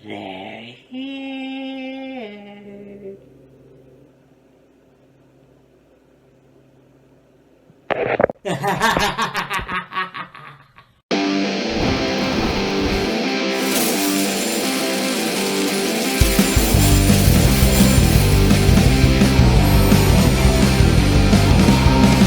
They're here.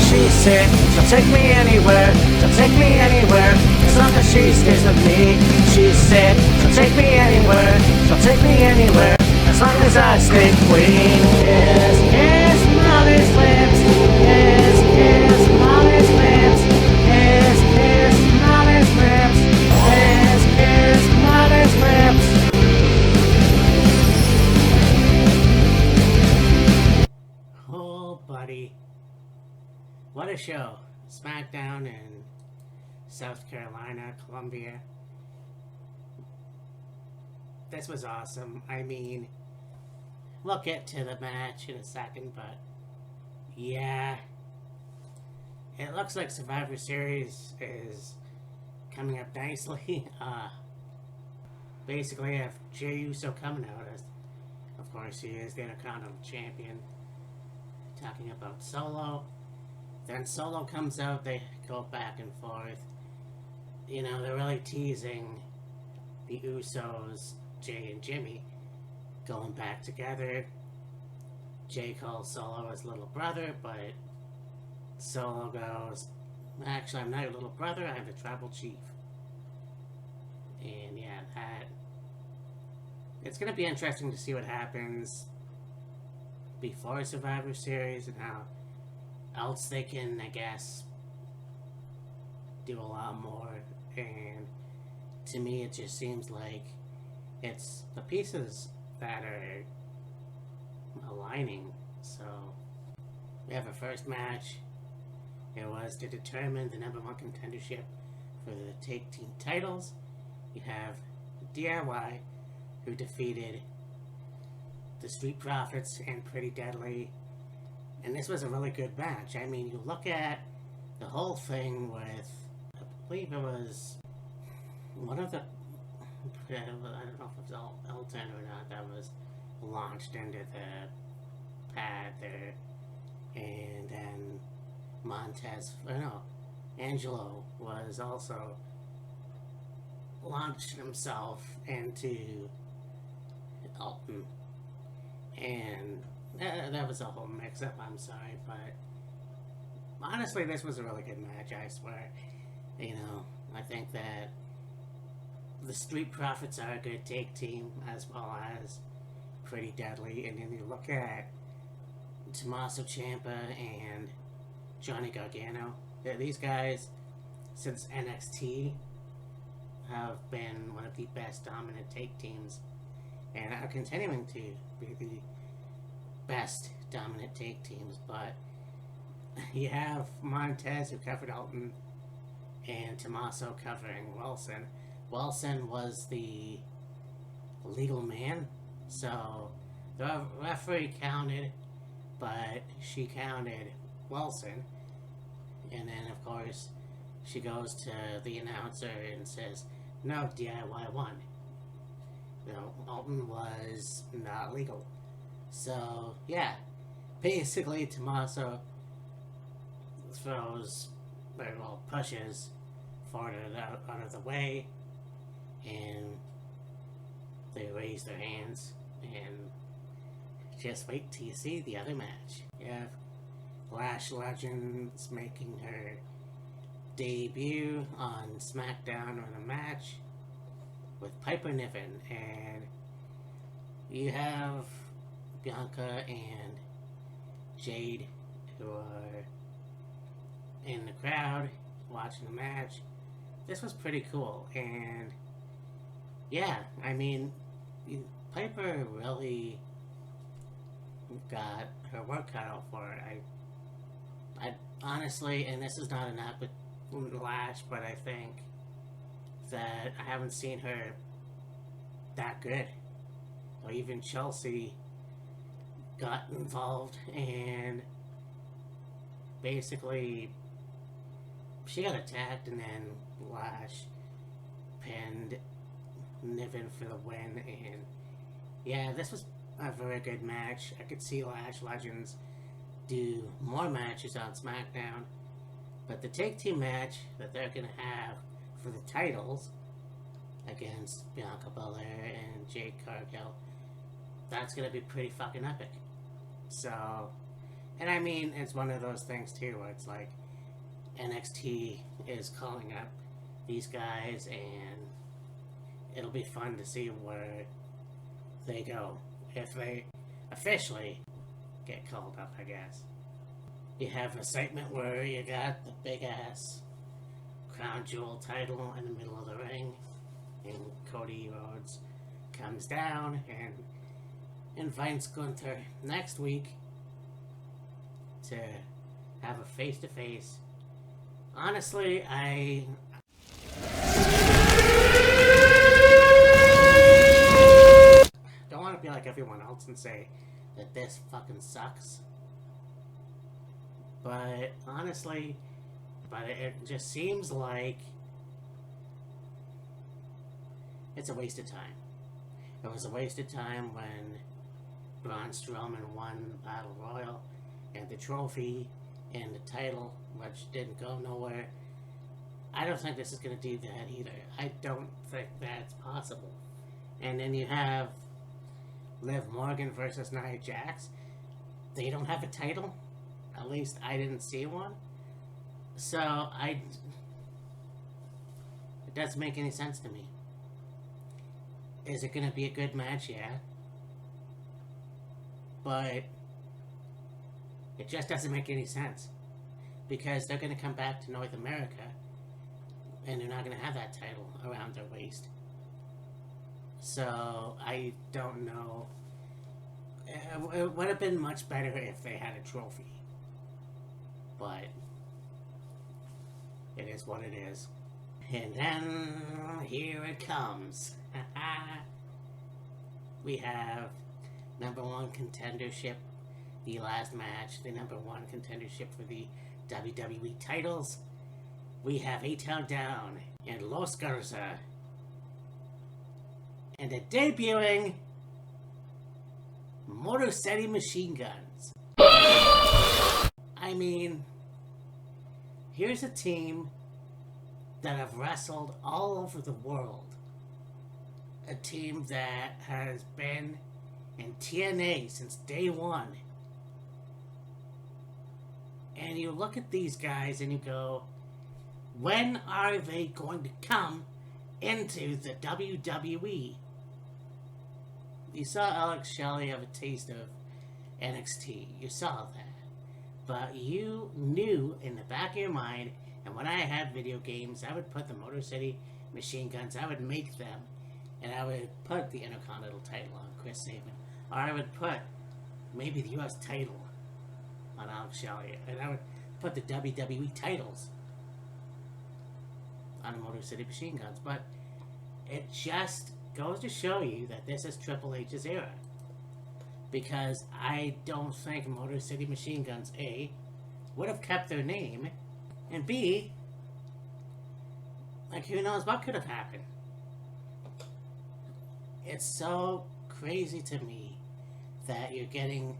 She said, she'll take me anywhere, she'll take me anywhere, as long as she stays with me. She said, she'll take me anywhere, she'll take me anywhere, as long as I stay clean. Kiss, kiss Molly's lips, kiss, kiss Molly's lips, kiss, kiss Molly's lips, kiss, kiss Molly's lips. Oh, buddy. What a show. Smackdown in South Carolina, Columbia. This was awesome. I mean, we'll get to the match in a second, but yeah. It looks like Survivor Series is coming up nicely. Basically, I have Jey Uso coming out as, of course, he is the Intercontinental Champion. Talking about Solo. Then Solo comes out, they go back and forth. You know, they're really teasing the Usos, Jey and Jimmy, going back together. Jey calls Solo his little brother, but Solo goes, actually, I'm not your little brother, I'm the tribal chief. And yeah, it's going to be interesting to see what happens before Survivor Series and how else they can, I guess, do a lot more. And to me, it just seems like it's the pieces that are aligning. So we have a first match. It was to determine the #1 contendership for the tag team titles. You have DIY, who defeated the Street Profits and Pretty Deadly. And this was a really good match. I mean, you look at the whole thing with, I believe it was one of the, I don't know if it was Elton or not, that was launched into the pad there. And then Angelo was also launched himself into Elton. And that was a whole mix-up, I'm sorry, but honestly, this was a really good match, I swear. You know, I think that the Street Profits are a good tag team, as well as Pretty Deadly, and then you look at Tommaso Ciampa and Johnny Gargano. These guys, since NXT, have been one of the best dominant tag teams, and are continuing to be the best dominant tag teams. But you have Montez, who covered Elton, and Tommaso covering Wilson. Wilson was the legal man, so the referee counted, but she counted Wilson. And then, of course, she goes to the announcer and says, no, DIY won. You know, Elton was not legal. So, yeah, basically Tommaso pushes Ford out of the way, and they raise their hands, and just wait till you see the other match. You have Lash Legends making her debut on Smackdown on a match with Piper Niven, and you have Bianca and Jade, who are in the crowd watching the match. This was pretty cool, and yeah, I mean, Piper really got her work cut out for her. I honestly, and this is not an Lash, but I think that I haven't seen her that good. Or even Chelsea got involved, and basically she got attacked, and then Lash pinned Niven for the win, and yeah, this was a very good match. I could see Lash Legends do more matches on Smackdown, but the tag team match that they're gonna have for the titles against Bianca Belair and Jade Cargill, that's gonna be pretty fucking epic. So, and I mean, it's one of those things too where it's like NXT is calling up these guys, and it'll be fun to see where they go if they officially get called up, I guess. You have a segment where you got the big ass crown jewel title in the middle of the ring, and Cody Rhodes comes down and invites Gunther next week to have a face-to-face. Honestly, I don't want to be like everyone else and say that this fucking sucks. But honestly, it just seems like it's a waste of time. It was a waste of time when Braun Strowman won the Battle Royal and the trophy and the title, which didn't go nowhere. I don't think this is going to do that either. I don't think that's possible. And then you have Liv Morgan versus Nia Jax. They don't have a title. At least I didn't see one. So it doesn't make any sense to me. Is it going to be a good match? Yeah. But it just doesn't make any sense. Because they're going to come back to North America and they're not going to have that title around their waist. So I don't know. It would have been much better if they had a trophy. But it is what it is. And then here it comes. We have #1 contendership, the last match, the #1 contendership for the WWE titles. We have A-Town Down and Los Garza. And a debuting Motor City Machine Guns. I mean, here's a team that have wrestled all over the world. A team that has been in TNA since day one. And you look at these guys and you go, when are they going to come into the WWE? You saw Alex Shelley have a taste of NXT. You saw that. But you knew in the back of your mind, and when I had video games, I would put the Motor City Machine Guns, I would make them, and I would put the Intercontinental title on Chris Sabin. Or I would put maybe the US title on Alex Shelley. And I would put the WWE titles on the Motor City Machine Guns. But it just goes to show you that this is Triple H's era. Because I don't think Motor City Machine Guns, A, would have kept their name, and B, like, who knows what could have happened. It's so crazy to me that you're getting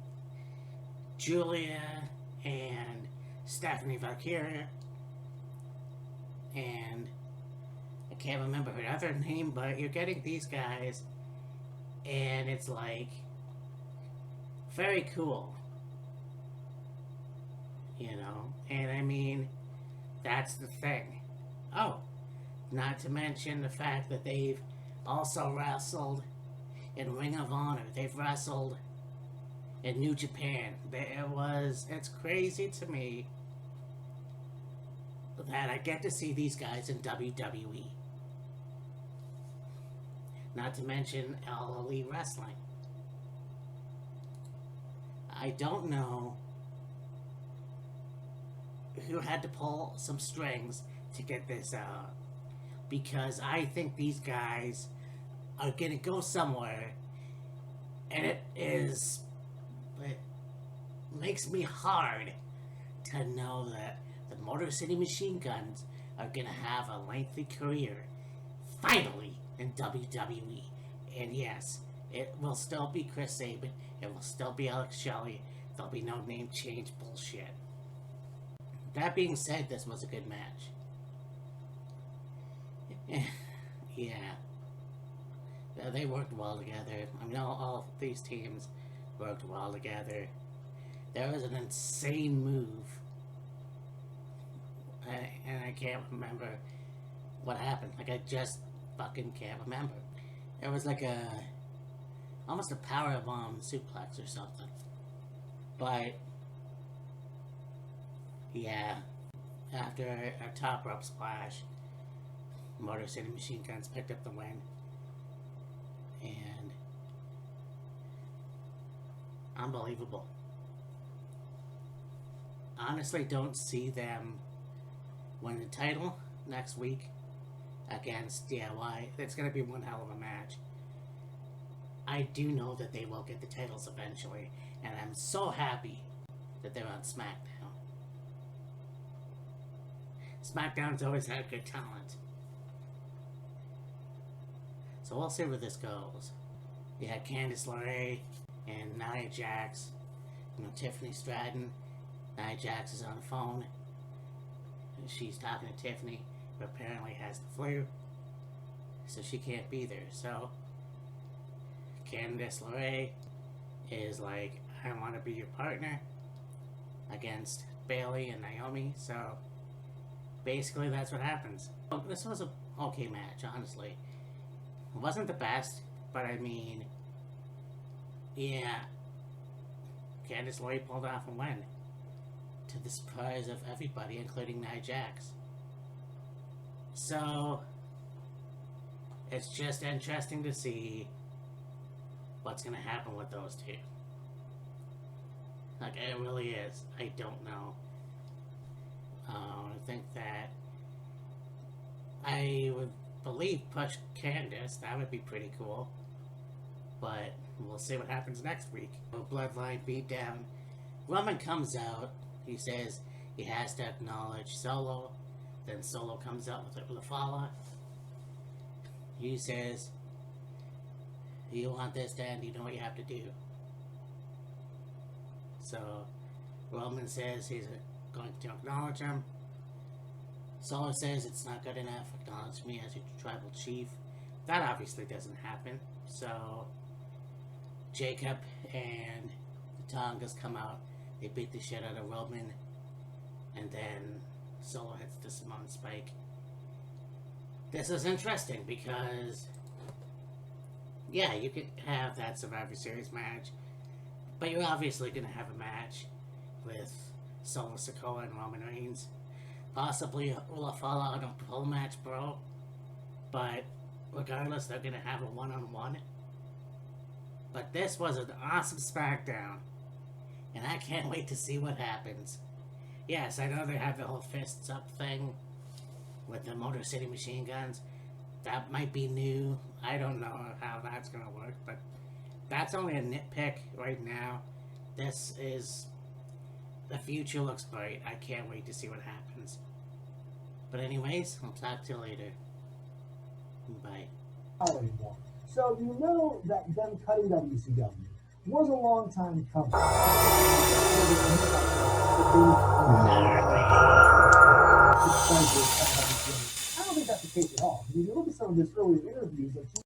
Julia and Stephanie Valkyria, and I can't remember her other name, but you're getting these guys, and it's like, very cool. You know? And I mean, that's the thing. Oh, not to mention the fact that they've also wrestled in Ring of Honor. They've wrestled in New Japan. It's crazy to me that I get to see these guys in WWE. Not to mention All Elite Wrestling. I don't know who had to pull some strings to get this out. Because I think these guys are going to go somewhere. And it makes me hard to know that the Motor City Machine Guns are going to have a lengthy career. Finally. in WWE. And yes, it will still be Chris Sabin. It will still be Alex Shelley. There'll be no name change bullshit. That being said, this was a good match. Yeah. They worked well together. I mean, all of these teams worked well together. There was an insane move. And I can't remember what happened. Like, I just fucking can't remember. There was like almost a powerbomb suplex or something. But, yeah, after a top rope splash, Motor City Machine Guns picked up the win. And unbelievable. Honestly, don't see them win the title next week against DIY. It's going to be one hell of a match. I do know that they will get the titles eventually, and I'm so happy that they're on Smackdown. Smackdown's always had good talent. So we'll see where this goes. You had Candice LeRae and Nia Jax. You know, Tiffany Stratton. Nia Jax is on the phone. She's talking to Tiffany, but apparently has the flu, so she can't be there. So Candice LeRae is like, I want to be your partner against Bayley and Naomi. So basically that's what happens. This was an okay match, honestly. It wasn't the best, but I mean, yeah, Candice LeRae pulled off a win, to the surprise of everybody, including Nia Jax. So it's just interesting to see what's going to happen with those two. Like, it really is. I don't know. I think that I would believe push Candice. That would be pretty cool. But we'll see what happens next week. Bloodline beatdown. Roman comes out. He says he has to acknowledge Solo. Then Solo comes out with La Fala. He says, you want this to end, you know what you have to do. So Roman says he's going to acknowledge him. Solo says it's not good enough. Acknowledge me as your tribal chief. That obviously doesn't happen. So Jacob and the Tongas come out. They beat the shit out of Roman. And then Solo hits the Simone Spike. This is interesting because, yeah, you could have that Survivor Series match, but you're obviously going to have a match with Solo Sikoa and Roman Reigns. Possibly La Fala on a pole match, bro. But regardless, they're going to have a one-on-one. But this was an awesome Smackdown, and I can't wait to see what happens. Yes, I know they have the whole fists up thing with the Motor City Machine Guns. That might be new. I don't know how that's going to work, but that's only a nitpick right now. This is... the future looks bright. I can't wait to see what happens. But anyways, I'll talk to you later. Bye. So you know that them cutting WCW was a long time coming. I don't think that's the case at all. If you look at some of this earlier interviews, like